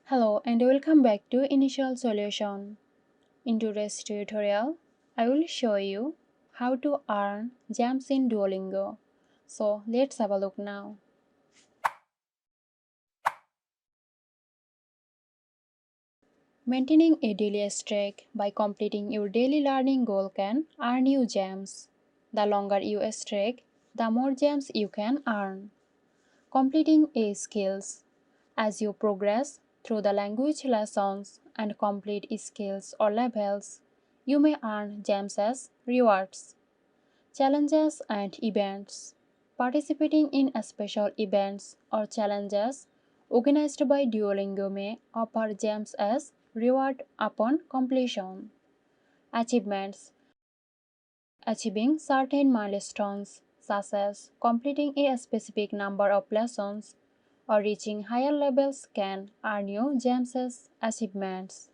Hello and welcome back to Initial Solution. In today's tutorial, I will show you how to earn gems in Duolingo. So let's have a look now. Maintaining a daily streak by completing your daily learning goal can earn you gems. The longer you streak, the more gems you can earn. Completing a skills. As you progress through the language lessons and complete skills or levels, you may earn gems as rewards. Challenges and events. Participating in special events or challenges organized by Duolingo may offer gems as reward upon completion. Achievements. Achieving certain milestones, such as completing a specific number of lessons or reaching higher levels, can earn you gems as achievements.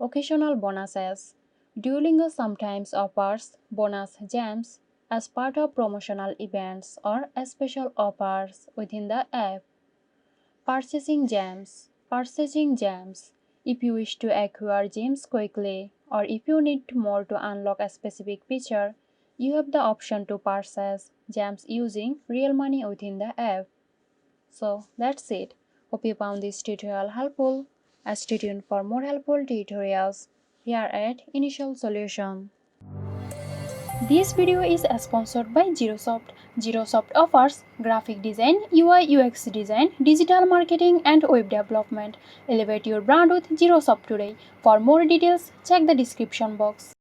Occasional bonuses. Duolingo sometimes offers bonus gems as part of promotional events or special offers within the app. Purchasing gems. Purchasing gems. If you wish to acquire gems quickly or if you need more to unlock a specific feature, you have the option to purchase gems using real money within the app. So that's it. Hope you found this tutorial helpful. Stay tuned for more helpful tutorials here at Initial Solution. This video is sponsored by Zerosoft. Zerosoft offers graphic design, UI UX design, digital marketing and web development. Elevate your brand with Zerosoft today. For more details, check the description box.